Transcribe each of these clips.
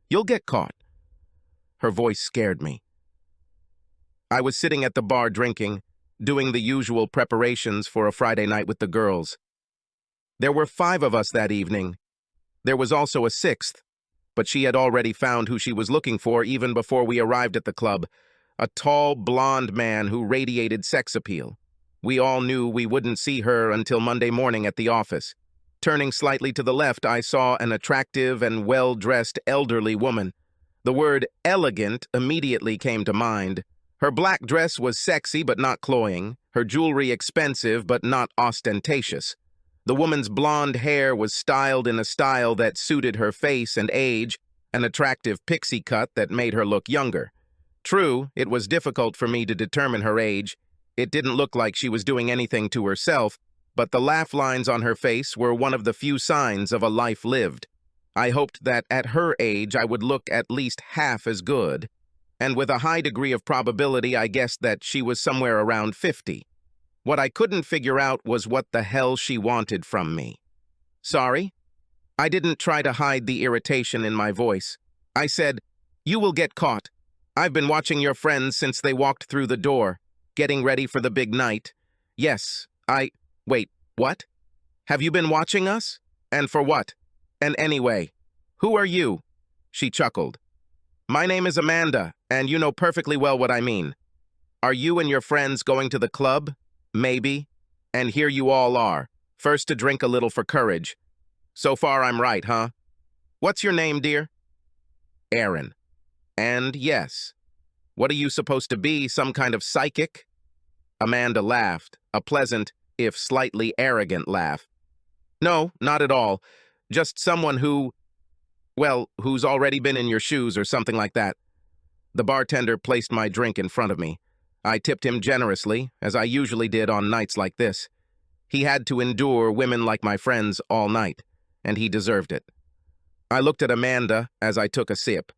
You'll get caught." Her voice scared me. I was sitting at the bar drinking, doing the usual preparations for a Friday night with the girls. There were 5 of us that evening. There was also a 6th, but she had already found who she was looking for even before we arrived at the club, a tall, blonde man who radiated sex appeal. We all knew we wouldn't see her until Monday morning at the office. Turning slightly to the left, I saw an attractive and well-dressed elderly woman. The word elegant immediately came to mind. Her black dress was sexy but not cloying, her jewelry expensive but not ostentatious. The woman's blonde hair was styled in a style that suited her face and age, an attractive pixie cut that made her look younger. True, it was difficult for me to determine her age. It didn't look like she was doing anything to herself, but the laugh lines on her face were one of the few signs of a life lived. I hoped that at her age I would look at least half as good, and with a high degree of probability I guessed that she was somewhere around 50. What I couldn't figure out was what the hell she wanted from me. "Sorry?" I didn't try to hide the irritation in my voice. I said, "You will get caught. I've been watching your friends since they walked through the door, getting ready for the big night. Yes, Wait, what? Have you been watching us? And for what? And anyway, who are you?" She chuckled. "My name is Amanda, and you know perfectly well what I mean. Are you and your friends going to the club? Maybe. And here you all are, first to drink a little for courage. So far I'm right, huh? What's your name, dear?" "Aaron." "And yes. What are you supposed to be, some kind of psychic?" Amanda laughed, a pleasant, if slightly arrogant laugh. "No, not at all. Just someone who's already been in your shoes or something like that." The bartender placed my drink in front of me. I tipped him generously, as I usually did on nights like this. He had to endure women like my friends all night, and he deserved it. I looked at Amanda as I took a sip.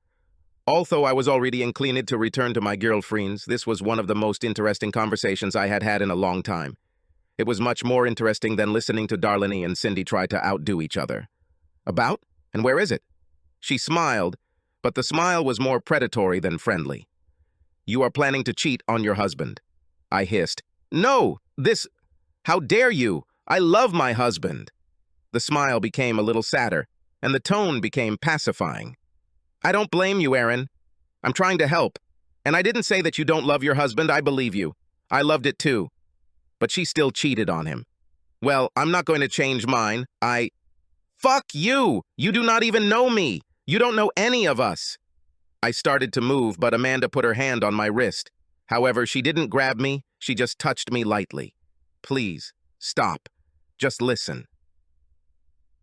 Although I was already inclined to return to my girlfriends, this was one of the most interesting conversations I had had in a long time. It was much more interesting than listening to Darlene and Cindy try to outdo each other. "About? And where is it?" She smiled, but the smile was more predatory than friendly. "You are planning to cheat on your husband." I hissed. "No, how dare you? I love my husband." The smile became a little sadder, and the tone became pacifying. "I don't blame you, Aaron. I'm trying to help. And I didn't say that you don't love your husband. I believe you. I loved it too. But she still cheated on him. Well, I'm not going to change mine. Fuck you! You do not even know me! You don't know any of us!" I started to move, but Amanda put her hand on my wrist. However, she didn't grab me, she just touched me lightly. "Please, stop. Just listen.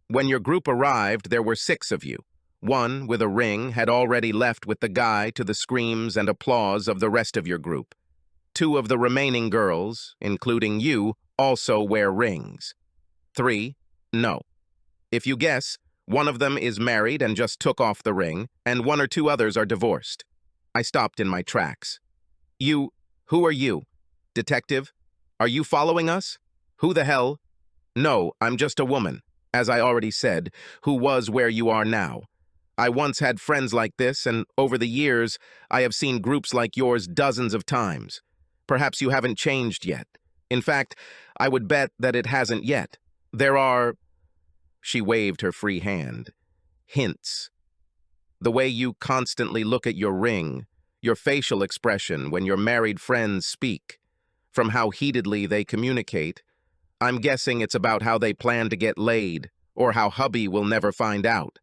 When your group arrived, there were 6 of you. 1, with a ring, had already left with the guy to the screams and applause of the rest of your group. 2 of the remaining girls, including you, also wear rings. 3, no. If you guess, 1 of them is married and just took off the ring, and 1 or 2 others are divorced. I stopped in my tracks. Who are you? Detective? Are you following us? Who the hell? No, I'm just a woman, as I already said, who was where you are now. I once had friends like this, and over the years, I have seen groups like yours dozens of times. Perhaps you haven't changed yet. In fact, I would bet that it hasn't yet. There are..." She waved her free hand. "Hints. The way you constantly look at your ring, your facial expression when your married friends speak, from how heatedly they communicate. I'm guessing it's about how they plan to get laid, or how hubby will never find out."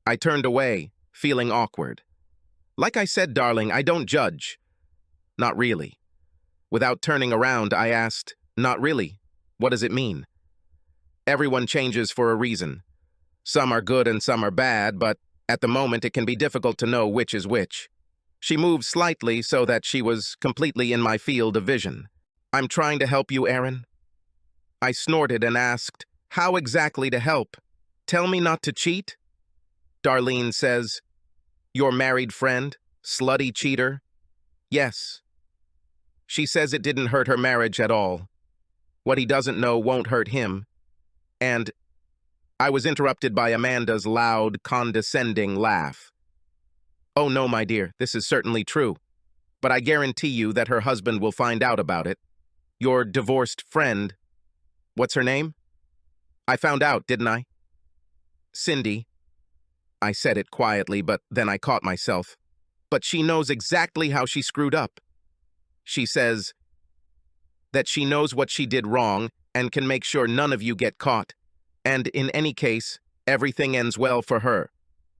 I turned away, feeling awkward. "Like I said, darling, I don't judge." "Not really." Without turning around, I asked, "Not really? What does it mean?" "Everyone changes for a reason. Some are good and some are bad, but at the moment it can be difficult to know which is which." She moved slightly so that she was completely in my field of vision. "I'm trying to help you, Aaron." I snorted and asked, "How exactly to help? Tell me not to cheat?" Darlene says, "Your married friend? Slutty cheater?" "Yes." She says it didn't hurt her marriage at all. What he doesn't know won't hurt him. And I was interrupted by Amanda's loud, condescending laugh. Oh no, my dear, this is certainly true. But I guarantee you that her husband will find out about it. Your divorced friend, what's her name? I found out, didn't I? Cindy. I said it quietly, but then I caught myself. But she knows exactly how she screwed up. She says that she knows what she did wrong and can make sure none of you get caught. And in any case, everything ends well for her.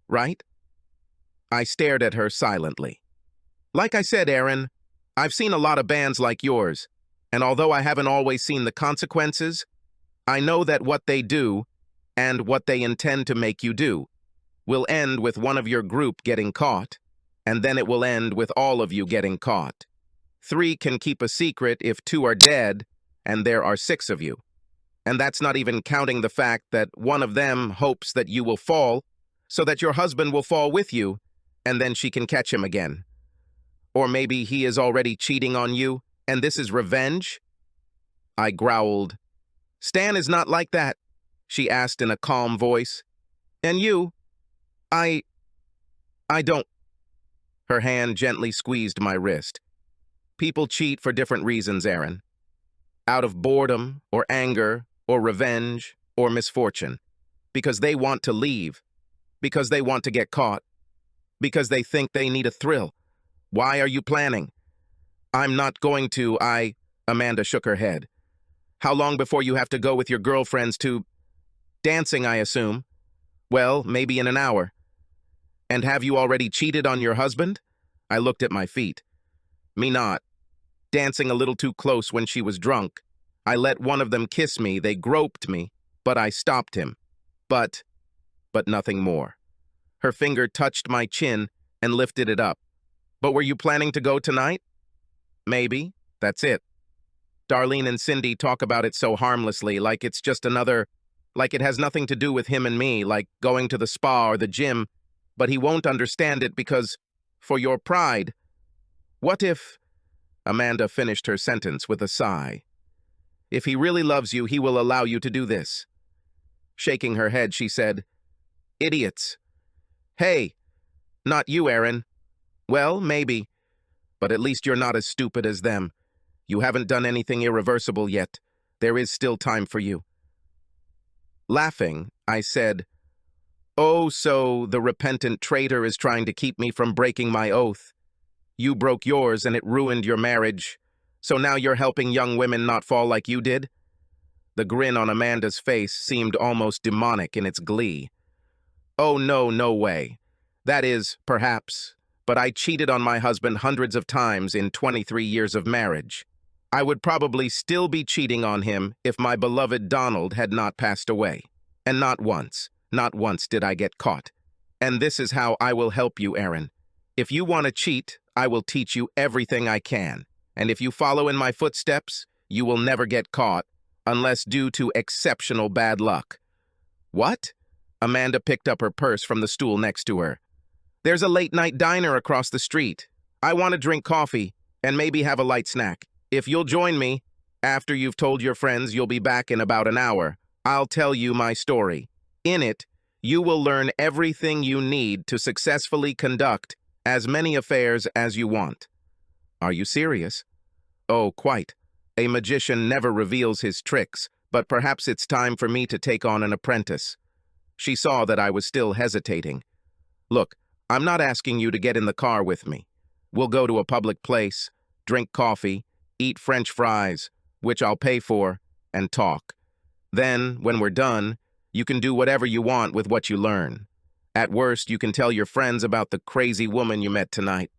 Right? I stared at her silently. Like I said, Aaron, I've seen a lot of bands like yours, and although I haven't always seen the consequences, I know that what they do, and what they intend to make you do, will end with one of your group getting caught, and then it will end with all of you getting caught. 3 can keep a secret if 2 are dead, and there are 6 of you. And that's not even counting the fact that one of them hopes that you will fall, so that your husband will fall with you, and then she can catch him again. Or maybe he is already cheating on you, and this is revenge? I growled. Stan is not like that, she asked in a calm voice. And you? I don't. Her hand gently squeezed my wrist. People cheat for different reasons, Aaron. Out of boredom, or anger, or revenge, or misfortune. Because they want to leave. Because they want to get caught. Because they think they need a thrill. Why are you planning? I'm not going to, Amanda shook her head. How long before you have to go with your girlfriends to dancing, I assume? Well, maybe in an hour. And have you already cheated on your husband? I looked at my feet. Me not. Dancing a little too close when she was drunk. I let one of them kiss me, they groped me, but I stopped him. But nothing more. Her finger touched my chin and lifted it up. But were you planning to go tonight? Maybe. That's it. Darlene and Cindy talk about it so harmlessly, like it's just another, like it has nothing to do with him and me, like going to the spa or the gym, but he won't understand it because, for your pride. What if, Amanda finished her sentence with a sigh. If he really loves you, he will allow you to do this. Shaking her head, she said, Idiots. Hey, not you, Aaron. Well, maybe, but at least you're not as stupid as them. You haven't done anything irreversible yet. There is still time for you. Laughing, I said, Oh, so the repentant traitor is trying to keep me from breaking my oath. You broke yours and it ruined your marriage. So now you're helping young women not fall like you did? The grin on Amanda's face seemed almost demonic in its glee. Oh, no, no way. That is, perhaps, but I cheated on my husband hundreds of times in 23 years of marriage. I would probably still be cheating on him if my beloved Donald had not passed away. And not once did I get caught. And this is how I will help you, Aaron. If you want to cheat, I will teach you everything I can. And if you follow in my footsteps, you will never get caught, unless due to exceptional bad luck. What? Amanda picked up her purse from the stool next to her. There's a late-night diner across the street. I want to drink coffee and maybe have a light snack. If you'll join me, after you've told your friends you'll be back in about an hour, I'll tell you my story. In it, you will learn everything you need to successfully conduct as many affairs as you want. Are you serious? Oh, quite. A magician never reveals his tricks, but perhaps it's time for me to take on an apprentice. She saw that I was still hesitating. Look, I'm not asking you to get in the car with me. We'll go to a public place, drink coffee, eat French fries, which I'll pay for, and talk. Then, when we're done, you can do whatever you want with what you learn. At worst, you can tell your friends about the crazy woman you met tonight.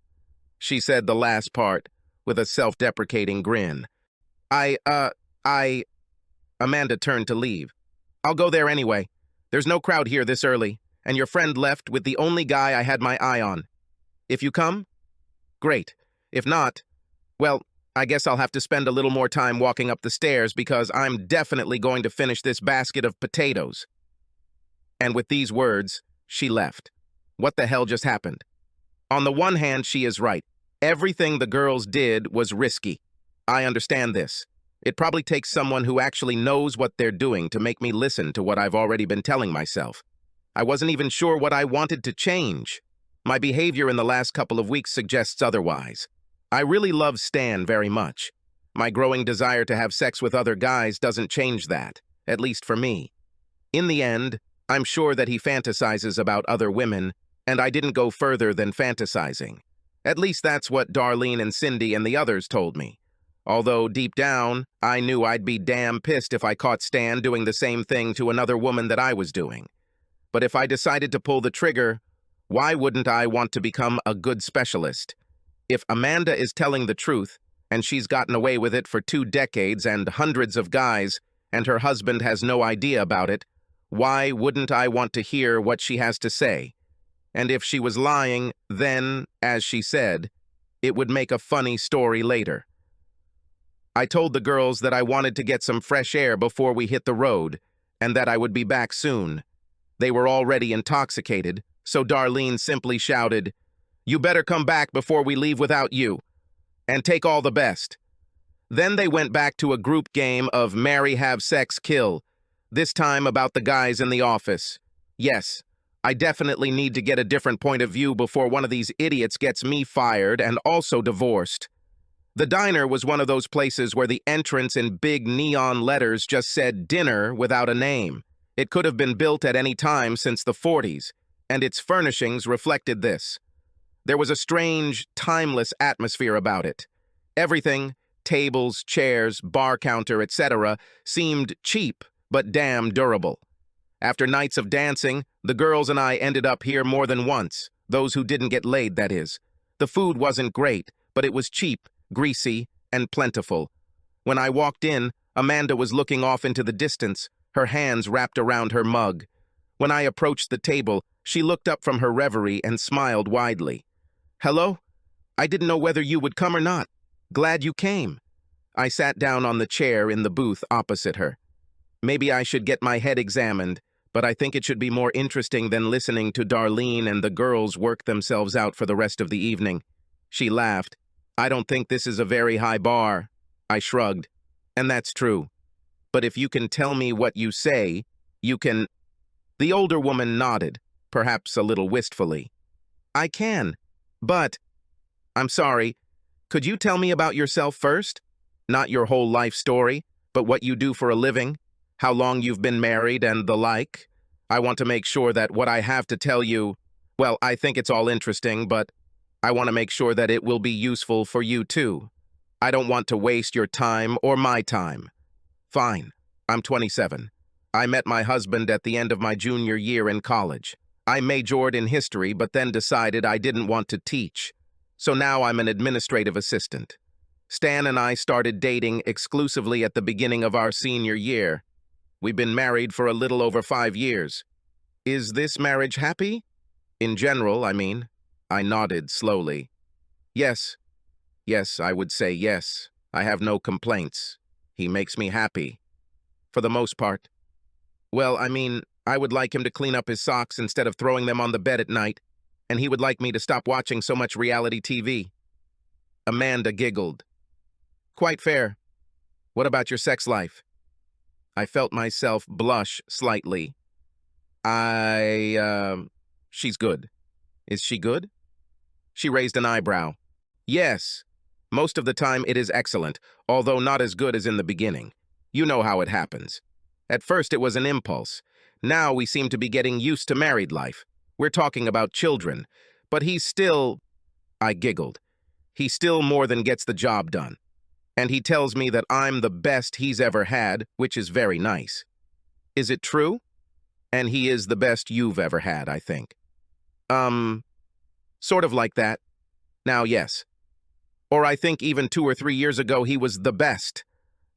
She said the last part, with a self-deprecating grin. Amanda turned to leave. I'll go there anyway. There's no crowd here this early, and your friend left with the only guy I had my eye on. If you come, great. If not, well, I guess I'll have to spend a little more time walking up the stairs because I'm definitely going to finish this basket of potatoes. And with these words, she left. What the hell just happened? On the one hand, she is right. Everything the girls did was risky. I understand this. It probably takes someone who actually knows what they're doing to make me listen to what I've already been telling myself. I wasn't even sure what I wanted to change. My behavior in the last couple of weeks suggests otherwise. I really love Stan very much. My growing desire to have sex with other guys doesn't change that, at least for me. In the end, I'm sure that he fantasizes about other women, and I didn't go further than fantasizing. At least that's what Darlene and Cindy and the others told me. Although deep down, I knew I'd be damn pissed if I caught Stan doing the same thing to another woman that I was doing. But if I decided to pull the trigger, why wouldn't I want to become a good specialist? If Amanda is telling the truth, and she's gotten away with it for 2 decades and hundreds of guys, and her husband has no idea about it, why wouldn't I want to hear what she has to say? And if she was lying, then, as she said, it would make a funny story later. I told the girls that I wanted to get some fresh air before we hit the road, and that I would be back soon. They were already intoxicated, so Darlene simply shouted, "You better come back before we leave without you, and take all the best." Then they went back to a group game of marry, have sex, kill, this time about the guys in the office. Yes, I definitely need to get a different point of view before one of these idiots gets me fired and also divorced. The diner was one of those places where the entrance in big neon letters just said dinner without a name. It could have been built at any time since the 40s, and its furnishings reflected this. There was a strange, timeless atmosphere about it. Everything, tables, chairs, bar counter, etc., seemed cheap but damn durable. After nights of dancing, the girls and I ended up here more than once, those who didn't get laid, that is. The food wasn't great, but it was cheap, greasy, and plentiful. When I walked in, Amanda was looking off into the distance, her hands wrapped around her mug. When I approached the table, she looked up from her reverie and smiled widely. "Hello? I didn't know whether you would come or not. Glad you came." I sat down on the chair in the booth opposite her. Maybe I should get my head examined, but I think it should be more interesting than listening to Darlene and the girls work themselves out for the rest of the evening. She laughed. "I don't think this is a very high bar." I shrugged. "And that's true. But if you can tell me what you say, you can—" The older woman nodded, perhaps a little wistfully. "I can, but—" "I'm sorry. Could you tell me about yourself first? Not your whole life story, but what you do for a living, how long you've been married, and the like. I want to make sure that what I have to tell you, well, I think it's all interesting, but I want to make sure that it will be useful for you too. I don't want to waste your time or my time." "Fine. I'm 27. I met my husband at the end of my junior year in college. I majored in history, but then decided I didn't want to teach. So now I'm an administrative assistant. Stan and I started dating exclusively at the beginning of our senior year. We've been married for a little over 5 years. Is this marriage happy? In general, I mean." I nodded slowly. Yes, I would say yes. I have no complaints. He makes me happy. For the most part. Well, I mean, I would like him to clean up his socks instead of throwing them on the bed at night, and he would like me to stop watching so much reality TV. Amanda giggled. "Quite fair. What about your sex life?" I felt myself blush slightly. She's good." "Is she good?" She raised an eyebrow. "Yes. Most of the time it is excellent, although not as good as in the beginning. You know how it happens. At first it was an impulse. Now we seem to be getting used to married life. We're talking about children. But he's still—" I giggled. "He still more than gets the job done. And he tells me that I'm the best he's ever had, which is very nice. Is it true? And he is the best you've ever had, I think." Sort of like that. Now, yes. Or I think even 2 or 3 years ago he was the best.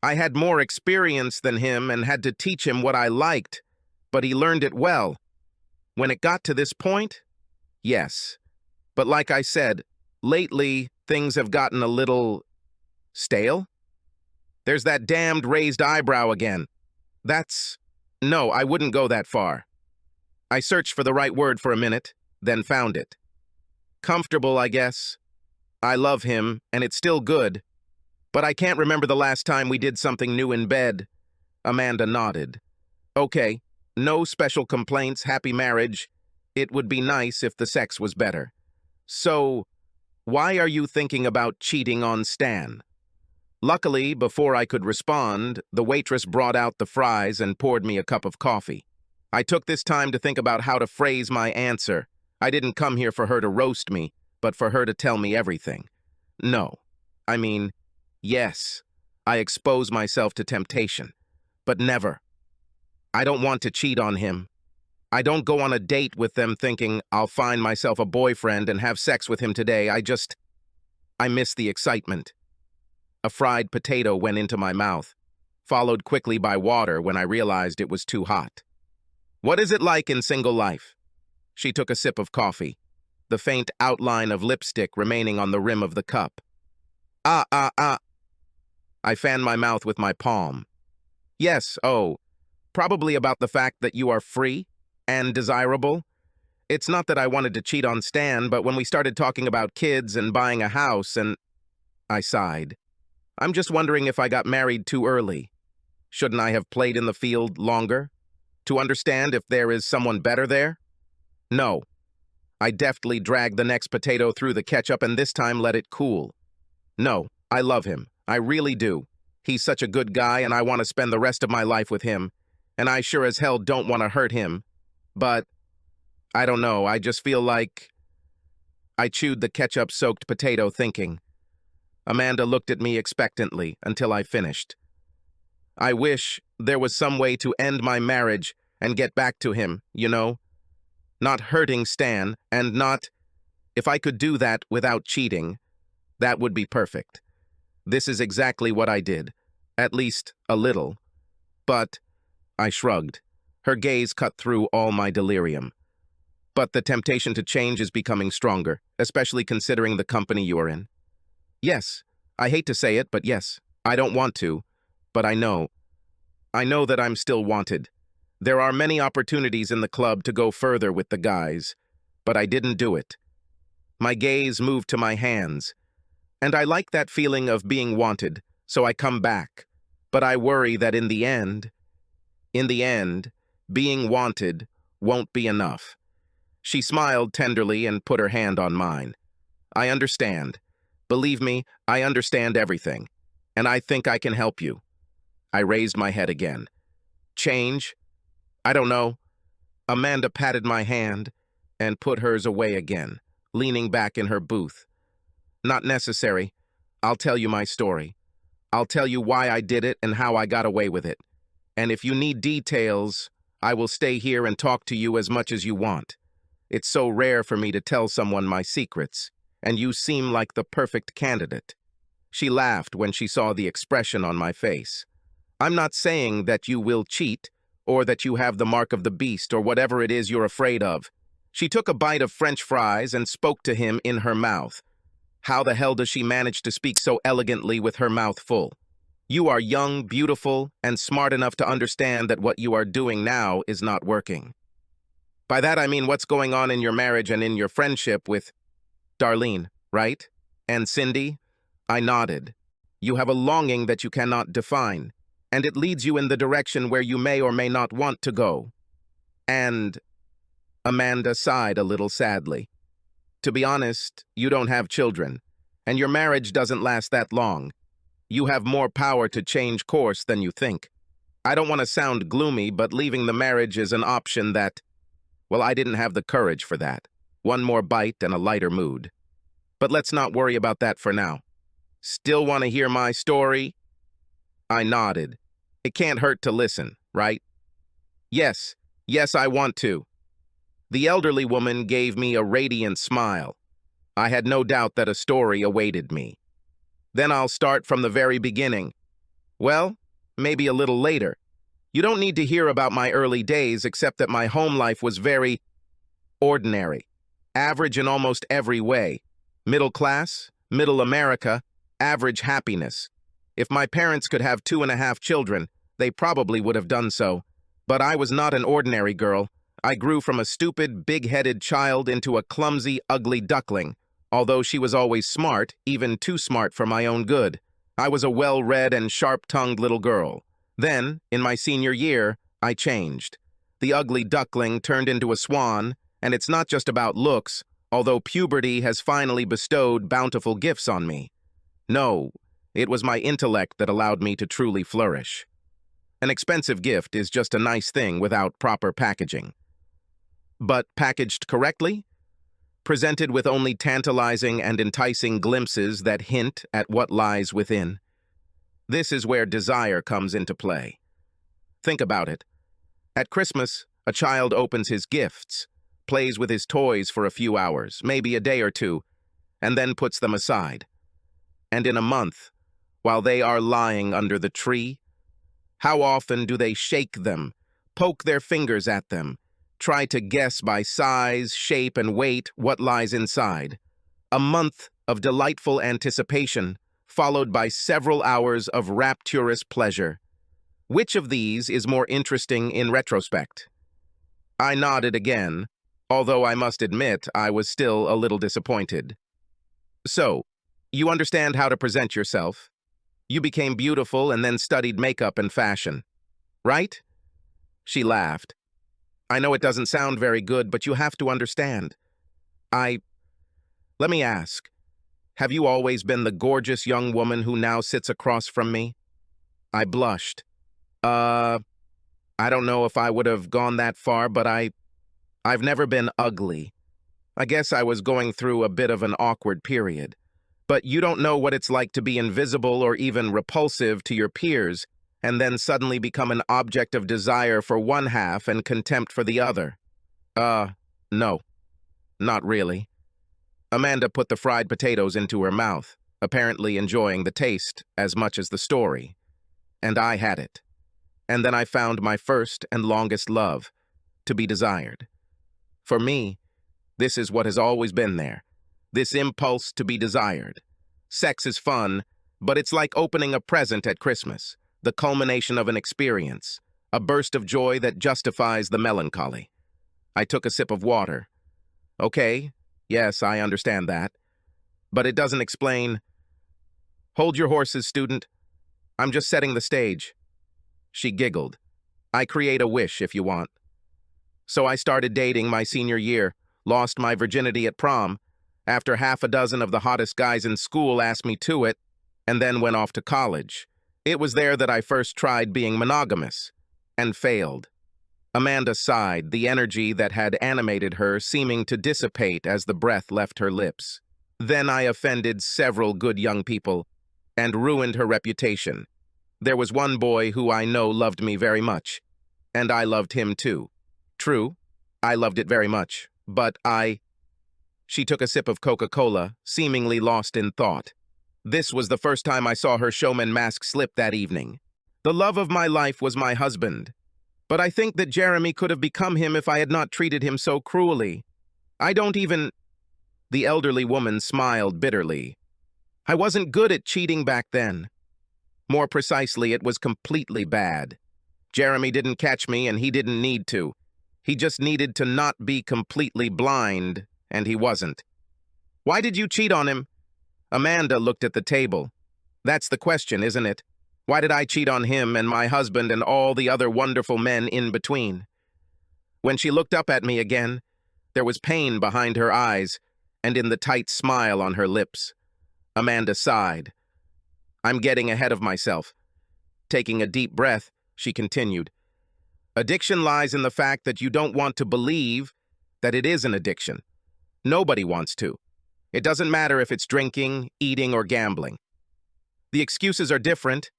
I had more experience than him and had to teach him what I liked, but he learned it well. When it got to this point, yes. But like I said, lately things have gotten a little stale. There's that damned raised eyebrow again. No, I wouldn't go that far. I searched for the right word for a minute, then found it. Comfortable, I guess. I love him, and it's still good. But I can't remember the last time we did something new in bed. Amanda nodded. Okay, no special complaints, happy marriage. It would be nice if the sex was better. So, why are you thinking about cheating on Stan? Luckily, before I could respond, the waitress brought out the fries and poured me a cup of coffee. I took this time to think about how to phrase my answer. I didn't come here for her to roast me, but for her to tell me everything. No. I mean, yes, I expose myself to temptation, but never. I don't want to cheat on him. I don't go on a date with them thinking I'll find myself a boyfriend and have sex with him today. I miss the excitement. A fried potato went into my mouth, followed quickly by water when I realized it was too hot. What is it like in single life? She took a sip of coffee, the faint outline of lipstick remaining on the rim of the cup. Ah. I fanned my mouth with my palm. Yes, probably about the fact that you are free and desirable. It's not that I wanted to cheat on Stan, but when we started talking about kids and buying a house and... I sighed. I'm just wondering if I got married too early. Shouldn't I have played in the field longer? To understand if there is someone better there? No. I deftly dragged the next potato through the ketchup and this time let it cool. No, I love him. I really do. He's such a good guy and I want to spend the rest of my life with him. And I sure as hell don't want to hurt him. But, I don't know, I just feel like... I chewed the ketchup-soaked potato thinking. Amanda looked at me expectantly until I finished. I wish there was some way to end my marriage and get back to him, you know? Not hurting Stan, and not... If I could do that without cheating, that would be perfect. This is exactly what I did. At least, a little. But, I shrugged. Her gaze cut through all my delirium. But the temptation to change is becoming stronger, especially considering the company you are in. Yes, I hate to say it, but yes, I don't want to, but I know. I know that I'm still wanted. There are many opportunities in the club to go further with the guys, but I didn't do it. My gaze moved to my hands, and I like that feeling of being wanted, so I come back. But I worry that in the end, being wanted won't be enough. She smiled tenderly and put her hand on mine. I understand. Believe me, I understand everything, and I think I can help you. I raised my head again. Change? I don't know. Amanda patted my hand and put hers away again, leaning back in her booth. Not necessary. I'll tell you my story. I'll tell you why I did it and how I got away with it. And if you need details, I will stay here and talk to you as much as you want. It's so rare for me to tell someone my secrets, and you seem like the perfect candidate. She laughed when she saw the expression on my face. I'm not saying that you will cheat, or that you have the mark of the beast, or whatever it is you're afraid of. She took a bite of French fries and spoke to him in her mouth. How the hell does she manage to speak so elegantly with her mouth full? You are young, beautiful, and smart enough to understand that what you are doing now is not working. By that I mean what's going on in your marriage and in your friendship with Darlene, right? And Cindy? I nodded. You have a longing that you cannot define, and it leads you in the direction where you may or may not want to go. And... Amanda sighed a little sadly. To be honest, you don't have children, and your marriage doesn't last that long. You have more power to change course than you think. I don't want to sound gloomy, but leaving the marriage is an option that... Well, I didn't have the courage for that. One more bite and a lighter mood. But let's not worry about that for now. Still want to hear my story? I nodded. It can't hurt to listen, right? Yes, I want to. The elderly woman gave me a radiant smile. I had no doubt that a story awaited me. Then I'll start from the very beginning. Well, maybe a little later. You don't need to hear about my early days, except that my home life was very ordinary, average in almost every way. Middle class, middle America, average happiness. If my parents could have 2.5 children, they probably would have done so. But I was not an ordinary girl. I grew from a stupid, big-headed child into a clumsy, ugly duckling. Although she was always smart, even too smart for my own good. I was a well-read and sharp-tongued little girl. Then, in my senior year, I changed. The ugly duckling turned into a swan, and it's not just about looks, although puberty has finally bestowed bountiful gifts on me. No, it was my intellect that allowed me to truly flourish. An expensive gift is just a nice thing without proper packaging. But packaged correctly, presented with only tantalizing and enticing glimpses that hint at what lies within, this is where desire comes into play. Think about it. At Christmas, a child opens his gifts, plays with his toys for a few hours, maybe a day or two, and then puts them aside. And in a month, while they are lying under the tree, how often do they shake them, poke their fingers at them, try to guess by size, shape, and weight what lies inside? A month of delightful anticipation, followed by several hours of rapturous pleasure. Which of these is more interesting in retrospect? I nodded again, although I must admit I was still a little disappointed. So, you understand how to present yourself. You became beautiful and then studied makeup and fashion, right? She laughed. I know it doesn't sound very good, but you have to understand. Let me ask, have you always been the gorgeous young woman who now sits across from me? I blushed. I don't know if I would have gone that far, but I've never been ugly. I guess I was going through a bit of an awkward period. But you don't know what it's like to be invisible or even repulsive to your peers, and then suddenly become an object of desire for one half and contempt for the other. No, not really. Amanda put the fried potatoes into her mouth, apparently enjoying the taste as much as the story. And I had it. And then I found my first and longest love, to be desired. For me, this is what has always been there. This impulse to be desired. Sex is fun, but it's like opening a present at Christmas, the culmination of an experience, a burst of joy that justifies the melancholy. I took a sip of water. Okay, yes, I understand that. But it doesn't explain. Hold your horses, student. I'm just setting the stage. She giggled. I create a wish if you want. So I started dating my senior year, lost my virginity at prom, after half a dozen of the hottest guys in school asked me to it, and then went off to college. It was there that I first tried being monogamous, and failed. Amanda sighed, the energy that had animated her seeming to dissipate as the breath left her lips. Then I offended several good young people, and ruined her reputation. There was one boy who I know loved me very much, and I loved him too. True, I loved it very much, but She took a sip of Coca-Cola, seemingly lost in thought. This was the first time I saw her showman mask slip that evening. The love of my life was my husband. But I think that Jeremy could have become him if I had not treated him so cruelly. I don't even... The elderly woman smiled bitterly. I wasn't good at cheating back then. More precisely, it was completely bad. Jeremy didn't catch me, and he didn't need to. He just needed to not be completely blind, and he wasn't. Why did you cheat on him? Amanda looked at the table. That's the question, isn't it? Why did I cheat on him and my husband and all the other wonderful men in between? When she looked up at me again, there was pain behind her eyes and in the tight smile on her lips. Amanda sighed. I'm getting ahead of myself. Taking a deep breath, she continued. Addiction lies in the fact that you don't want to believe that it is an addiction. Nobody wants to. It doesn't matter if it's drinking, eating, or gambling. The excuses are different,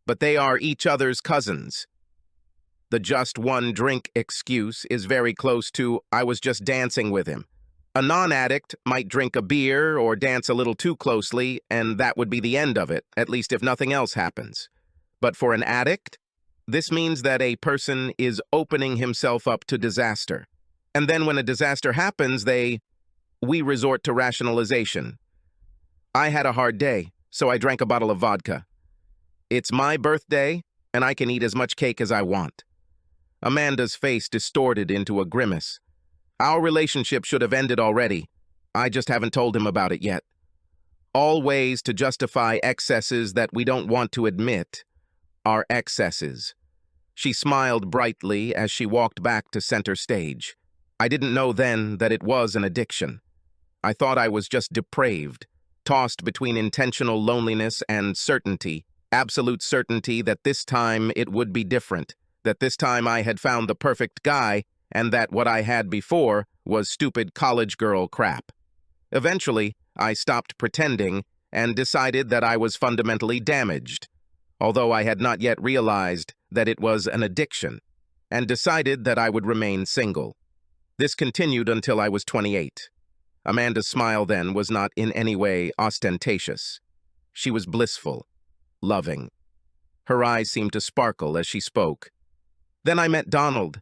but they are each other's cousins. The just one drink excuse is very close to, I was just dancing with him. A non-addict might drink a beer or dance a little too closely, and that would be the end of it, at least if nothing else happens. But for an addict, this means that a person is opening himself up to disaster. And then when a disaster happens, we resort to rationalization. I had a hard day, so I drank a bottle of vodka. It's my birthday, and I can eat as much cake as I want. Amanda's face distorted into a grimace. Our relationship should have ended already. I just haven't told him about it yet. All ways to justify excesses that we don't want to admit are excesses. She smiled brightly as she walked back to center stage. I didn't know then that it was an addiction. I thought I was just depraved, tossed between intentional loneliness and certainty, absolute certainty that this time it would be different, that this time I had found the perfect guy, and that what I had before was stupid college girl crap. Eventually, I stopped pretending and decided that I was fundamentally damaged, although I had not yet realized that it was an addiction, and decided that I would remain single. This continued until I was 28. Amanda's smile then was not in any way ostentatious. She was blissful, loving. Her eyes seemed to sparkle as she spoke. Then I met Donald.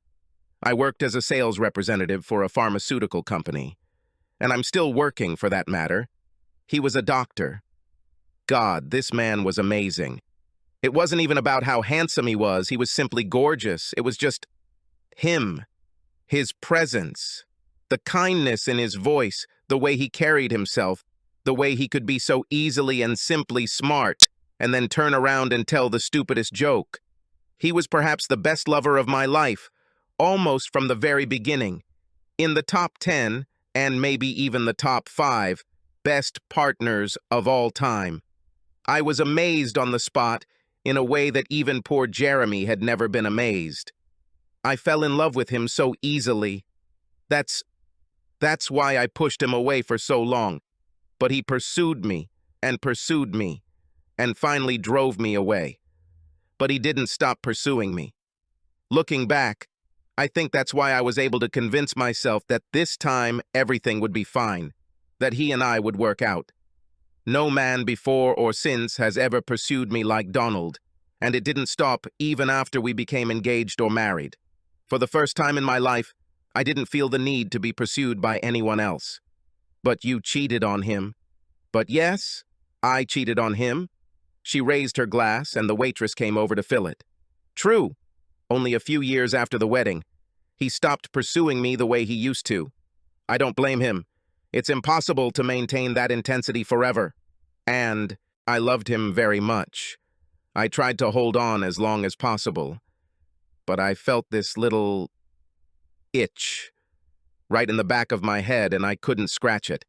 I worked as a sales representative for a pharmaceutical company. And I'm still working, for that matter. He was a doctor. God, this man was amazing. It wasn't even about how handsome he was simply gorgeous. It was just him, his presence, the kindness in his voice, the way he carried himself, the way he could be so easily and simply smart, and then turn around and tell the stupidest joke. He was perhaps the best lover of my life, almost from the very beginning. In the top 10, and maybe even the top 5, best partners of all time. I was amazed on the spot in a way that even poor Jeremy had never been amazed. I fell in love with him so easily. That's why I pushed him away for so long. But he pursued me, and finally drove me away. But he didn't stop pursuing me. Looking back, I think that's why I was able to convince myself that this time everything would be fine, that he and I would work out. No man before or since has ever pursued me like Donald, and it didn't stop even after we became engaged or married. For the first time in my life, I didn't feel the need to be pursued by anyone else. But you cheated on him. But yes, I cheated on him. She raised her glass, and the waitress came over to fill it. True. Only a few years after the wedding, he stopped pursuing me the way he used to. I don't blame him. It's impossible to maintain that intensity forever. And I loved him very much. I tried to hold on as long as possible. But I felt this little itch right in the back of my head, and I couldn't scratch it.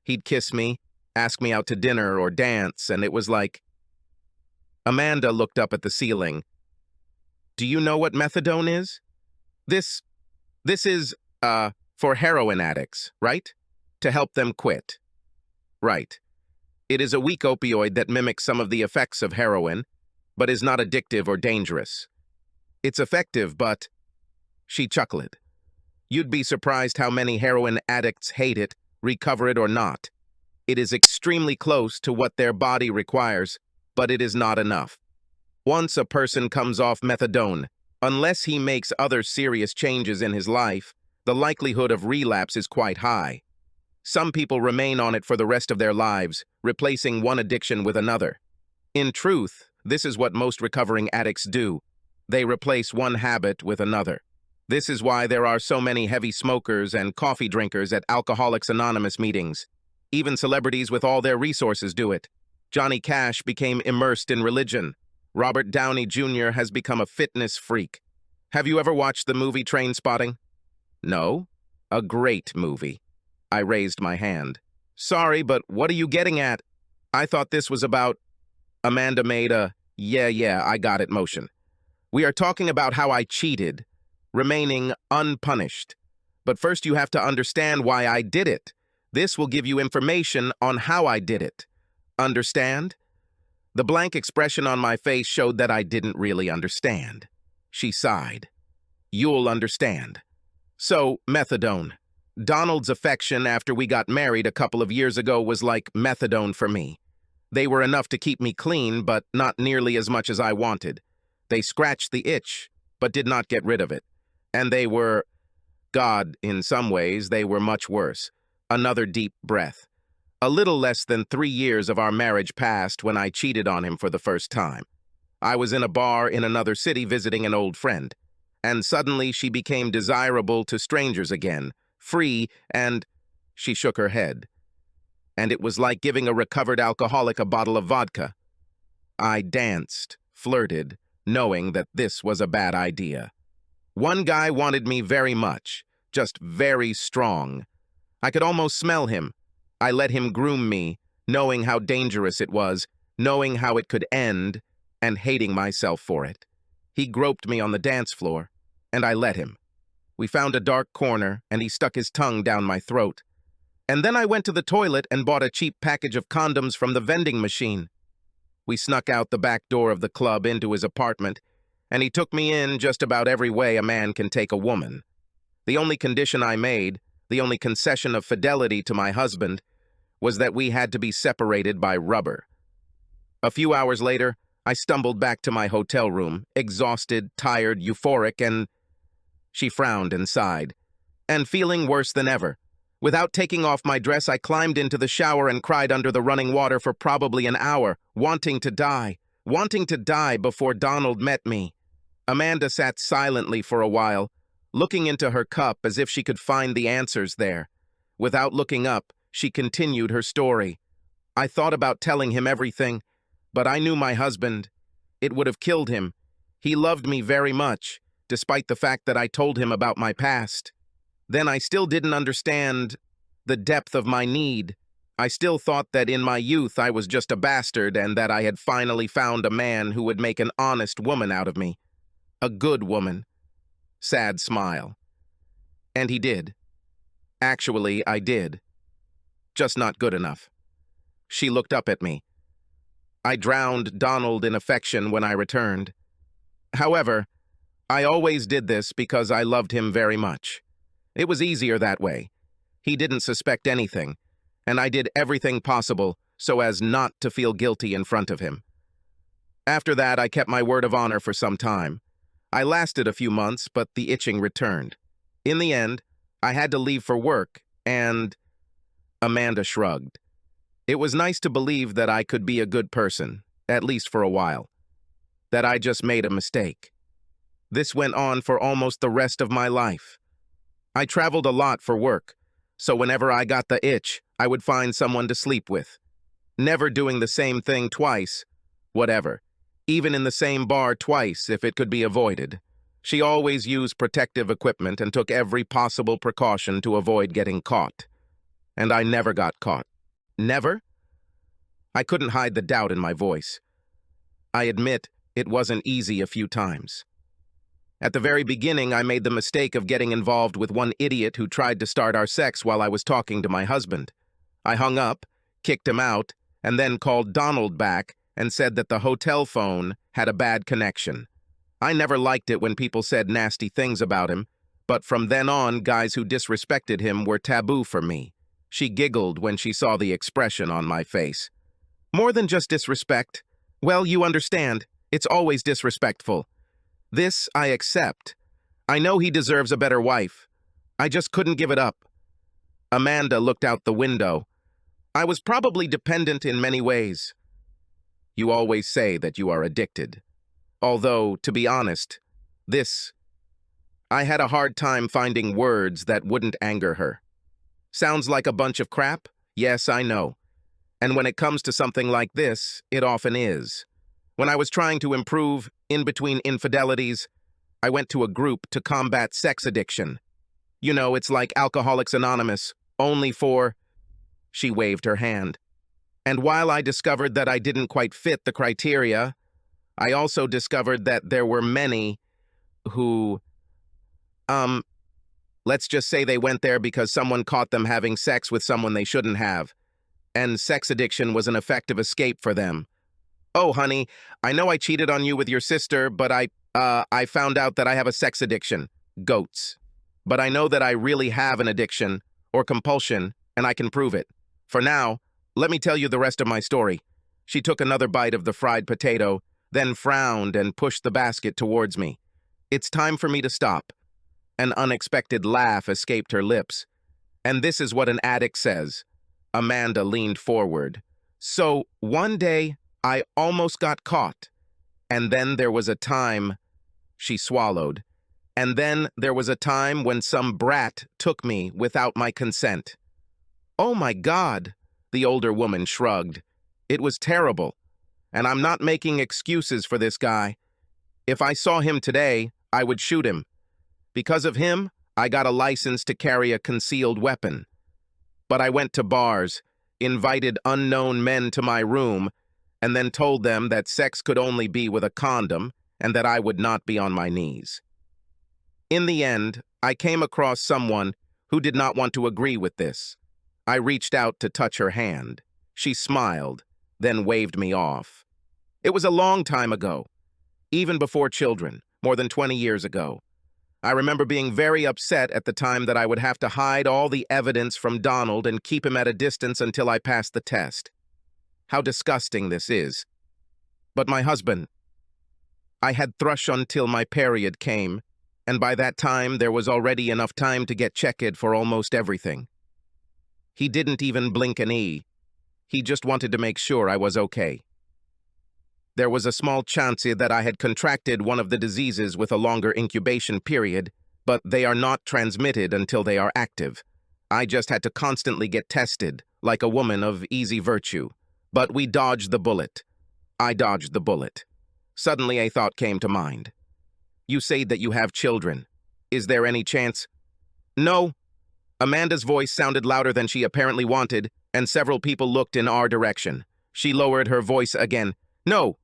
He'd kiss me, ask me out to dinner or dance, and it was like... Amanda looked up at the ceiling. Do you know what methadone is? This is, for heroin addicts, right? To help them quit. Right. It is a weak opioid that mimics some of the effects of heroin, but is not addictive or dangerous. It's effective, but... She chuckled. You'd be surprised how many heroin addicts hate it, recover it or not. It is extremely close to what their body requires, but it is not enough. Once a person comes off methadone, unless he makes other serious changes in his life, the likelihood of relapse is quite high. Some people remain on it for the rest of their lives, replacing one addiction with another. In truth, this is what most recovering addicts do. They replace one habit with another. This is why there are so many heavy smokers and coffee drinkers at Alcoholics Anonymous meetings. Even celebrities with all their resources do it. Johnny Cash became immersed in religion. Robert Downey Jr. has become a fitness freak. Have you ever watched the movie Trainspotting? No? A great movie. I raised my hand. Sorry, but what are you getting at? I thought this was about... Amanda made a, yeah, I got it motion. We are talking about how I cheated, remaining unpunished. But first you have to understand why I did it. This will give you information on how I did it. Understand? The blank expression on my face showed that I didn't really understand. She sighed. You'll understand. So, methadone. Donald's affection after we got married a couple of years ago was like methadone for me. They were enough to keep me clean, but not nearly as much as I wanted. They scratched the itch, but did not get rid of it. And they were... God, in some ways, they were much worse. Another deep breath. A little less than 3 years of our marriage passed when I cheated on him for the first time. I was in a bar in another city visiting an old friend, and suddenly she became desirable to strangers again, free, and... She shook her head. And it was like giving a recovered alcoholic a bottle of vodka. I danced, flirted, knowing that this was a bad idea. One guy wanted me very much, just very strong. I could almost smell him, I let him groom me, knowing how dangerous it was, knowing how it could end, and hating myself for it. He groped me on the dance floor, and I let him. We found a dark corner, and he stuck his tongue down my throat. And then I went to the toilet and bought a cheap package of condoms from the vending machine. We snuck out the back door of the club into his apartment, and he took me in just about every way a man can take a woman. The only condition I made, the only concession of fidelity to my husband, was that we had to be separated by rubber. A few hours later, I stumbled back to my hotel room, exhausted, tired, euphoric, and... She frowned and sighed, and feeling worse than ever. Without taking off my dress, I climbed into the shower and cried under the running water for probably an hour, wanting to die before Donald met me. Amanda sat silently for a while, looking into her cup as if she could find the answers there. Without looking up, she continued her story. I thought about telling him everything, but I knew my husband. It would have killed him. He loved me very much, despite the fact that I told him about my past. Then I still didn't understand the depth of my need. I still thought that in my youth I was just a bastard and that I had finally found a man who would make an honest woman out of me. A good woman. Sad smile. And he did. Actually, I did. Just not good enough. She looked up at me. I drowned Donald in affection when I returned. However, I always did this because I loved him very much. It was easier that way. He didn't suspect anything, and I did everything possible so as not to feel guilty in front of him. After that, I kept my word of honor for some time. I lasted a few months, but the itching returned. In the end, I had to leave for work, and... Amanda shrugged. It was nice to believe that I could be a good person, at least for a while. That I just made a mistake. This went on for almost the rest of my life. I traveled a lot for work, so whenever I got the itch, I would find someone to sleep with. Never doing the same thing twice, whatever. Even in the same bar twice if it could be avoided. She always used protective equipment and took every possible precaution to avoid getting caught. And I never got caught. Never? I couldn't hide the doubt in my voice. I admit it wasn't easy a few times. At the very beginning, I made the mistake of getting involved with one idiot who tried to start our sex while I was talking to my husband. I hung up, kicked him out, and then called Donald back and said that the hotel phone had a bad connection. I never liked it when people said nasty things about him, but from then on, guys who disrespected him were taboo for me. She giggled when she saw the expression on my face. More than just disrespect. Well, you understand, it's always disrespectful. This I accept. I know he deserves a better wife. I just couldn't give it up. Amanda looked out the window. I was probably dependent in many ways. You always say that you are addicted. Although, to be honest, I had a hard time finding words that wouldn't anger her. Sounds like a bunch of crap? Yes, I know. And when it comes to something like this, it often is. When I was trying to improve in between infidelities, I went to a group to combat sex addiction. You know, it's like Alcoholics Anonymous, only for... She waved her hand. And while I discovered that I didn't quite fit the criteria, I also discovered that there were many who, let's just say they went there because someone caught them having sex with someone they shouldn't have, and sex addiction was an effective escape for them. Oh, honey, I know I cheated on you with your sister, but I found out that I have a sex addiction. Goats. But I know that I really have an addiction, or compulsion, and I can prove it. For now, let me tell you the rest of my story. She took another bite of the fried potato, then frowned and pushed the basket towards me. It's time for me to stop. An unexpected laugh escaped her lips. And this is what an addict says. Amanda leaned forward. So, one day, I almost got caught. And then there was a time... She swallowed. And then there was a time when some brat took me without my consent. Oh my God, the older woman shrugged. It was terrible. And I'm not making excuses for this guy. If I saw him today, I would shoot him. Because of him, I got a license to carry a concealed weapon. But I went to bars, invited unknown men to my room, and then told them that sex could only be with a condom and that I would not be on my knees. In the end, I came across someone who did not want to agree with this. I reached out to touch her hand. She smiled, then waved me off. It was a long time ago, even before children, more than 20 years ago. I remember being very upset at the time that I would have to hide all the evidence from Donald and keep him at a distance until I passed the test. How disgusting this is. But my husband, I had thrush until my period came, and by that time there was already enough time to get checked for almost everything. He didn't even blink an eye. He just wanted to make sure I was okay. There was a small chance that I had contracted one of the diseases with a longer incubation period, but they are not transmitted until they are active. I just had to constantly get tested, like a woman of easy virtue. But we dodged the bullet. I dodged the bullet. Suddenly a thought came to mind. You say that you have children. Is there any chance? No. Amanda's voice sounded louder than she apparently wanted, and several people looked in our direction. She lowered her voice again. No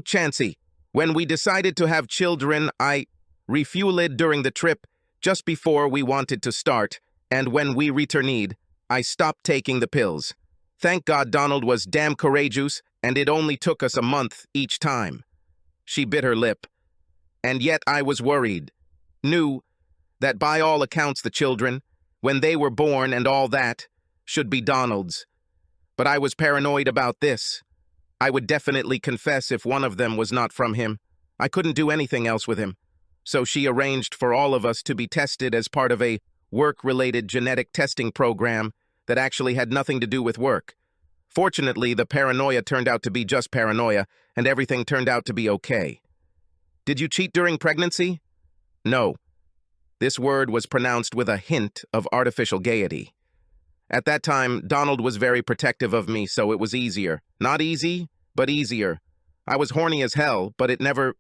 chancey. When we decided to have children, I refueled during the trip, just before we wanted to start, and when we returned, I stopped taking the pills. Thank God Donald was damn courageous, and it only took us a month each time. She bit her lip. And yet I was worried. Knew that by all accounts the children, when they were born and all that, should be Donald's. But I was paranoid about this. I would definitely confess if one of them was not from him. I couldn't do anything else with him. So she arranged for all of us to be tested as part of a work-related genetic testing program that actually had nothing to do with work. Fortunately, the paranoia turned out to be just paranoia, and everything turned out to be okay. Did you cheat during pregnancy? No. This word was pronounced with a hint of artificial gaiety. At that time, Donald was very protective of me, so it was easier. Not easy, but easier. I was horny as hell, but it never...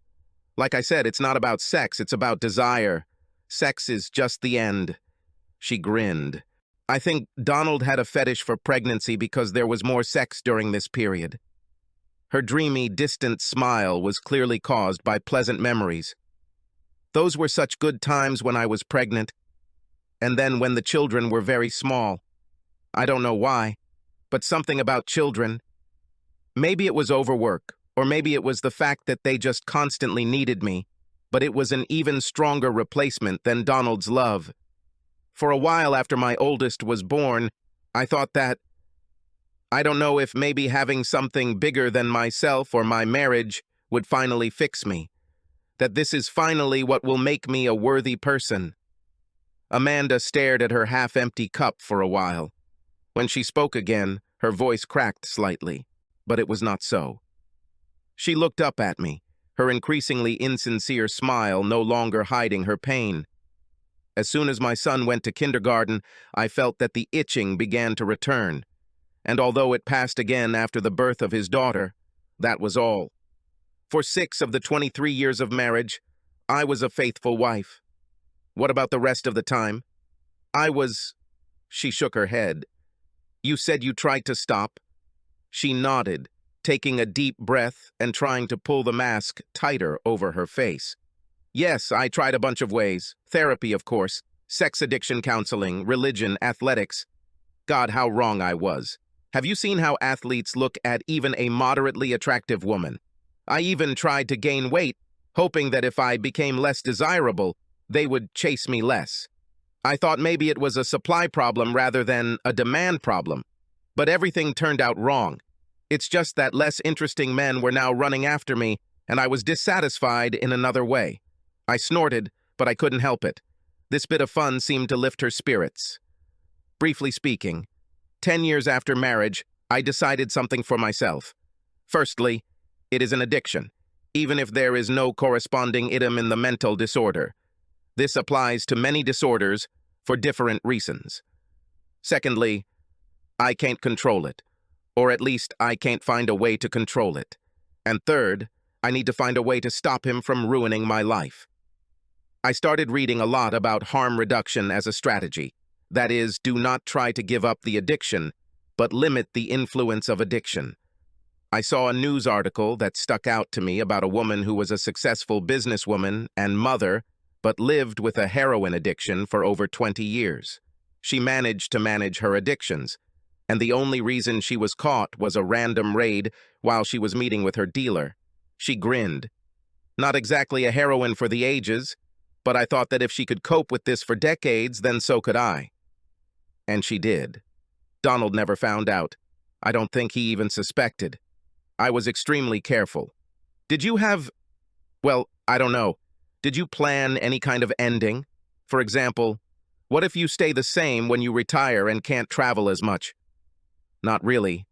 Like I said, it's not about sex, it's about desire. Sex is just the end. She grinned. I think Donald had a fetish for pregnancy because there was more sex during this period. Her dreamy, distant smile was clearly caused by pleasant memories. Those were such good times when I was pregnant, and then when the children were very small. I don't know why, but something about children. Maybe it was overwork, or maybe it was the fact that they just constantly needed me, but it was an even stronger replacement than Donald's love. For a while after my oldest was born, I thought that, I don't know if maybe having something bigger than myself or my marriage would finally fix me. That this is finally what will make me a worthy person. Amanda stared at her half-empty cup for a while. When she spoke again, her voice cracked slightly, but it was not so. She looked up at me, her increasingly insincere smile no longer hiding her pain. As soon as my son went to kindergarten, I felt that the itching began to return. And although it passed again after the birth of his daughter, that was all. For 6 of the 23 years of marriage, I was a faithful wife. What about the rest of the time? She shook her head. You said you tried to stop? She nodded, taking a deep breath and trying to pull the mask tighter over her face. Yes, I tried a bunch of ways. Therapy, of course. Sex addiction counseling, religion, athletics. God, how wrong I was. Have you seen how athletes look at even a moderately attractive woman? I even tried to gain weight, hoping that if I became less desirable, they would chase me less. I thought maybe it was a supply problem rather than a demand problem. But everything turned out wrong. It's just that less interesting men were now running after me, and I was dissatisfied in another way. I snorted, but I couldn't help it. This bit of fun seemed to lift her spirits. Briefly speaking, 10 years after marriage, I decided something for myself. Firstly, it is an addiction, even if there is no corresponding item in the mental disorder. This applies to many disorders for different reasons. Secondly, I can't control it, or at least I can't find a way to control it. And third, I need to find a way to stop him from ruining my life. I started reading a lot about harm reduction as a strategy. That is, do not try to give up the addiction, but limit the influence of addiction. I saw a news article that stuck out to me about a woman who was a successful businesswoman and mother, but lived with a heroin addiction for over 20 years. She managed to manage her addictions, and the only reason she was caught was a random raid while she was meeting with her dealer. She grinned. Not exactly a heroine for the ages, but I thought that if she could cope with this for decades, then so could I. And she did. Donald never found out. I don't think he even suspected. I was extremely careful. Did you have, well, I don't know. Did you plan any kind of ending? For example, what if you stay the same when you retire and can't travel as much? Not really.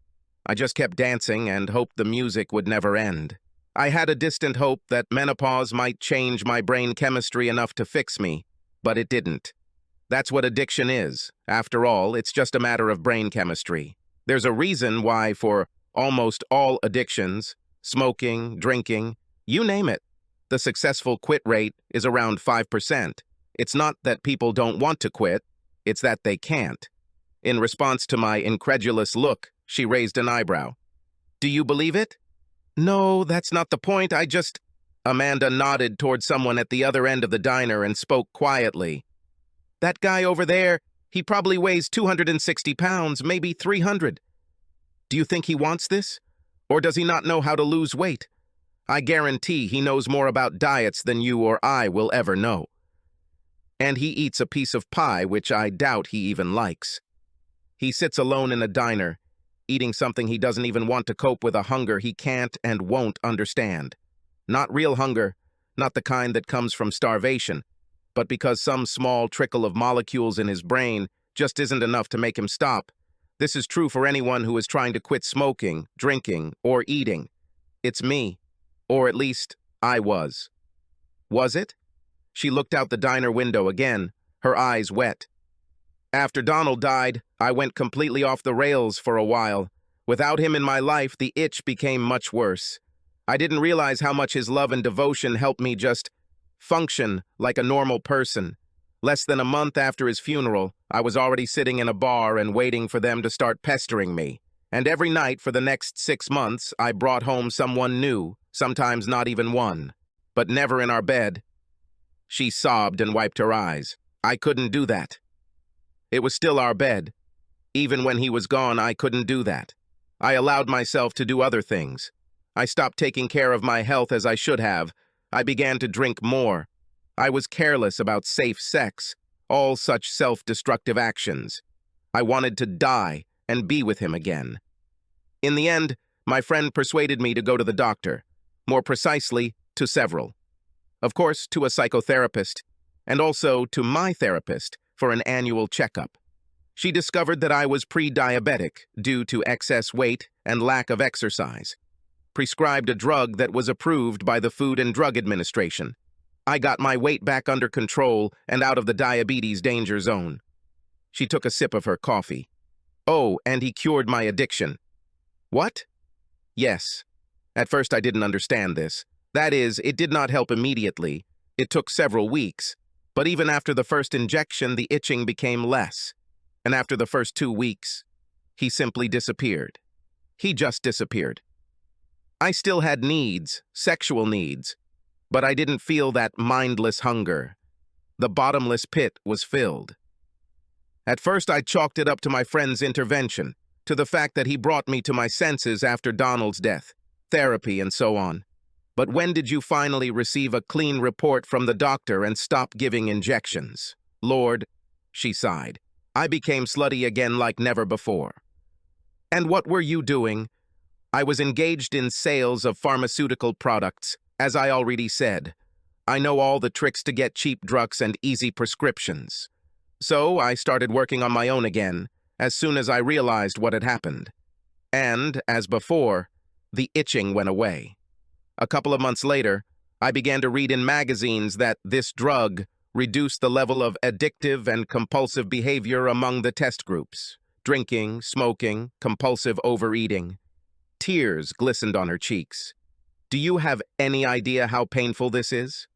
I just kept dancing and hoped the music would never end. I had a distant hope that menopause might change my brain chemistry enough to fix me, but it didn't. That's what addiction is. After all, it's just a matter of brain chemistry. There's a reason why for almost all addictions, smoking, drinking, you name it, the successful quit rate is around 5%. It's not that people don't want to quit, it's that they can't. In response to my incredulous look, she raised an eyebrow. Do you believe it? No, that's not the point, Amanda nodded toward someone at the other end of the diner and spoke quietly. That guy over there, he probably weighs 260 pounds, maybe 300. Do you think he wants this? Or does he not know how to lose weight? I guarantee he knows more about diets than you or I will ever know. And he eats a piece of pie, which I doubt he even likes. He sits alone in a diner, eating something he doesn't even want to cope with a hunger he can't and won't understand. Not real hunger, not the kind that comes from starvation, but because some small trickle of molecules in his brain just isn't enough to make him stop. This is true for anyone who is trying to quit smoking, drinking, or eating. It's me. Or at least, I was. Was it? She looked out the diner window again, her eyes wet. After Donald died, I went completely off the rails for a while. Without him in my life, the itch became much worse. I didn't realize how much his love and devotion helped me just function like a normal person. Less than a month after his funeral, I was already sitting in a bar and waiting for them to start pestering me. And every night for the next 6 months, I brought home someone new, sometimes not even one, but never in our bed. She sobbed and wiped her eyes. I couldn't do that. It was still our bed. Even when he was gone, I couldn't do that. I allowed myself to do other things. I stopped taking care of my health as I should have. I began to drink more. I was careless about safe sex, all such self-destructive actions. I wanted to die and be with him again. In the end, my friend persuaded me to go to the doctor, more precisely, to several. Of course, to a psychotherapist, and also to my therapist for an annual checkup. She discovered that I was pre-diabetic due to excess weight and lack of exercise. Prescribed a drug that was approved by the Food and Drug Administration. I got my weight back under control and out of the diabetes danger zone. She took a sip of her coffee. Oh, and he cured my addiction. What? Yes. At first I didn't understand this. That is, it did not help immediately. It took several weeks. But even after the first injection, the itching became less. And after the first 2 weeks, he simply disappeared. He just disappeared. I still had needs, sexual needs, but I didn't feel that mindless hunger. The bottomless pit was filled. At first, I chalked it up to my friend's intervention, to the fact that he brought me to my senses after Donald's death, therapy, and so on. But when did you finally receive a clean report from the doctor and stop giving injections? Lord, she sighed. I became slutty again like never before. And what were you doing? I was engaged in sales of pharmaceutical products, as I already said. I know all the tricks to get cheap drugs and easy prescriptions. So I started working on my own again, as soon as I realized what had happened. And, as before, the itching went away. A couple of months later, I began to read in magazines that this drug reduced the level of addictive and compulsive behavior among the test groups. Drinking, smoking, compulsive overeating. Tears glistened on her cheeks. Do you have any idea how painful this is?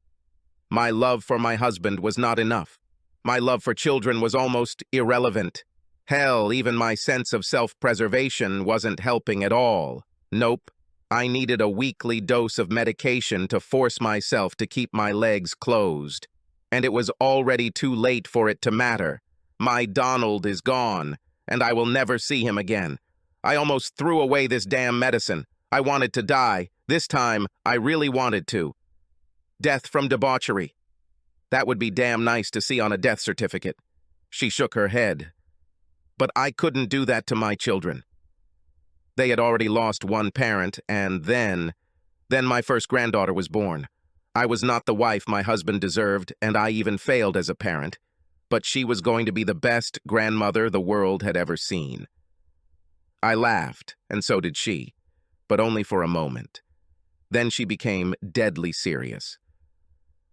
My love for my husband was not enough. My love for children was almost irrelevant. Hell, even my sense of self-preservation wasn't helping at all. Nope. I needed a weekly dose of medication to force myself to keep my legs closed. And it was already too late for it to matter. My Donald is gone, and I will never see him again. I almost threw away this damn medicine. I wanted to die. This time, I really wanted to. Death from debauchery. That would be damn nice to see on a death certificate. She shook her head. But I couldn't do that to my children. They had already lost one parent, and then my first granddaughter was born. I was not the wife my husband deserved, and I even failed as a parent, but she was going to be the best grandmother the world had ever seen. I laughed, and so did she, but only for a moment. Then she became deadly serious.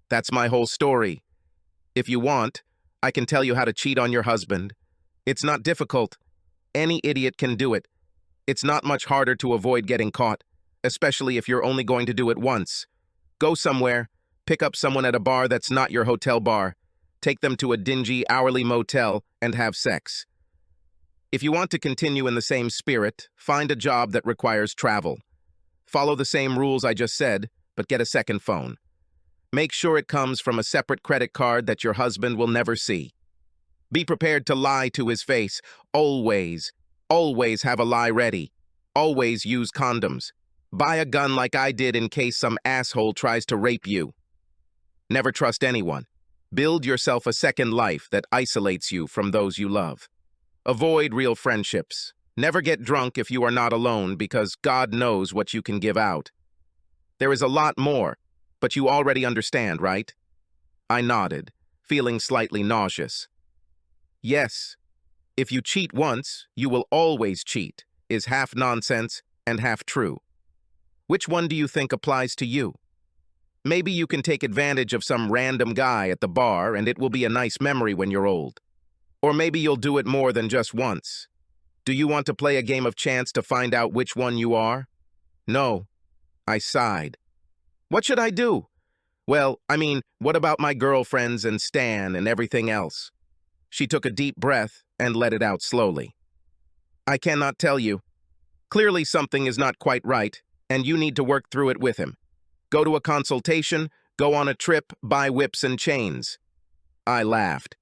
That's my whole story. If you want, I can tell you how to cheat on your husband. It's not difficult. Any idiot can do it. It's not much harder to avoid getting caught, especially if you're only going to do it once. Go somewhere, pick up someone at a bar that's not your hotel bar, take them to a dingy hourly motel, and have sex. If you want to continue in the same spirit, find a job that requires travel. Follow the same rules I just said, but get a second phone. Make sure it comes from a separate credit card that your husband will never see. Be prepared to lie to his face. Always. Always have a lie ready. Always use condoms. Buy a gun like I did in case some asshole tries to rape you. Never trust anyone. Build yourself a second life that isolates you from those you love. Avoid real friendships. Never get drunk if you are not alone, because God knows what you can give out. There is a lot more, but you already understand, right? I nodded, feeling slightly nauseous. Yes. If you cheat once, you will always cheat, is half nonsense and half true. Which one do you think applies to you? Maybe you can take advantage of some random guy at the bar and it will be a nice memory when you're old. Or maybe you'll do it more than just once. Do you want to play a game of chance to find out which one you are? No. I sighed. What should I do? Well, what about my girlfriends and Stan and everything else? She took a deep breath and let it out slowly. I cannot tell you. Clearly something is not quite right, and you need to work through it with him. Go to a consultation, go on a trip, buy whips and chains. I laughed.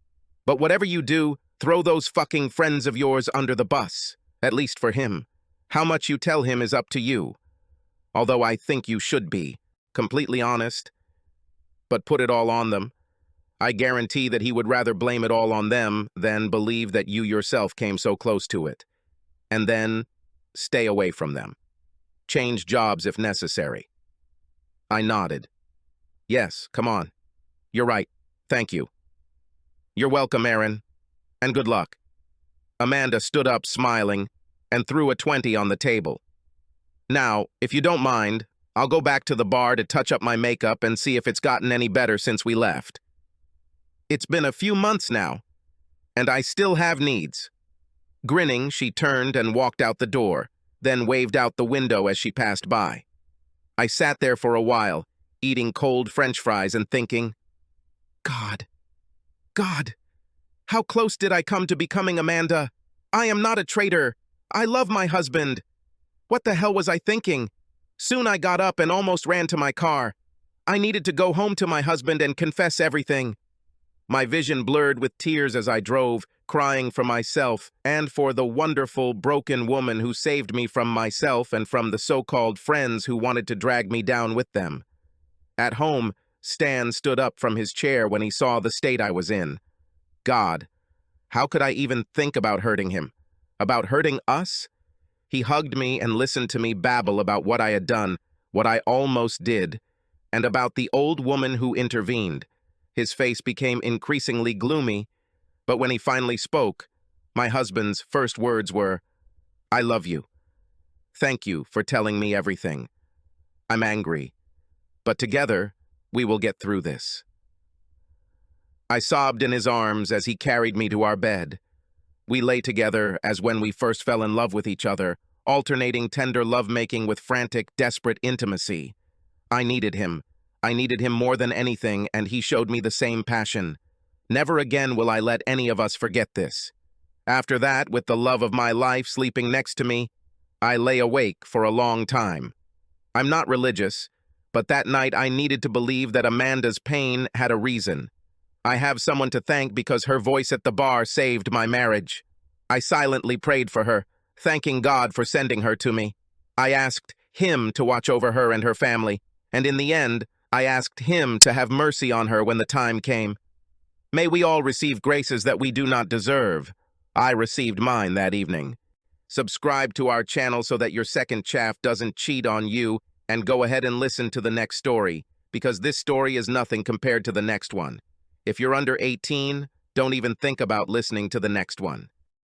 But whatever you do, throw those fucking friends of yours under the bus, at least for him. How much you tell him is up to you. Although I think you should be, completely honest. But put it all on them. I guarantee that he would rather blame it all on them than believe that you yourself came so close to it. And then, stay away from them. Change jobs if necessary. I nodded. Yes, come on. You're right. Thank you. You're welcome, Aaron. And good luck. Amanda stood up smiling and threw a 20 on the table. Now, if you don't mind, I'll go back to the bar to touch up my makeup and see if it's gotten any better since we left. It's been a few months now, and I still have needs. Grinning, she turned and walked out the door, then waved out the window as she passed by. I sat there for a while, eating cold French fries and thinking, God, how close did I come to becoming Amanda? I am not a traitor. I love my husband. What the hell was I thinking? Soon I got up and almost ran to my car. I needed to go home to my husband and confess everything. My vision blurred with tears as I drove, crying for myself and for the wonderful, broken woman who saved me from myself and from the so-called friends who wanted to drag me down with them. At home, Stan stood up from his chair when he saw the state I was in. God, how could I even think about hurting him? About hurting us? He hugged me and listened to me babble about what I had done, what I almost did, and about the old woman who intervened. His face became increasingly gloomy, but when he finally spoke, my husband's first words were, I love you. Thank you for telling me everything. I'm angry, but together we will get through this. I sobbed in his arms as he carried me to our bed. We lay together as when we first fell in love with each other, alternating tender lovemaking with frantic, desperate intimacy. I needed him. I needed him more than anything, and he showed me the same passion. Never again will I let any of us forget this. After that, with the love of my life sleeping next to me, I lay awake for a long time. I'm not religious, but that night I needed to believe that Amanda's pain had a reason. I have someone to thank because her voice at the bar saved my marriage. I silently prayed for her, thanking God for sending her to me. I asked Him to watch over her and her family, and in the end, I asked Him to have mercy on her when the time came. May we all receive graces that we do not deserve. I received mine that evening. Subscribe to our channel so that your second chaff doesn't cheat on you, and go ahead and listen to the next story, because this story is nothing compared to the next one. If you're under 18, don't even think about listening to the next one.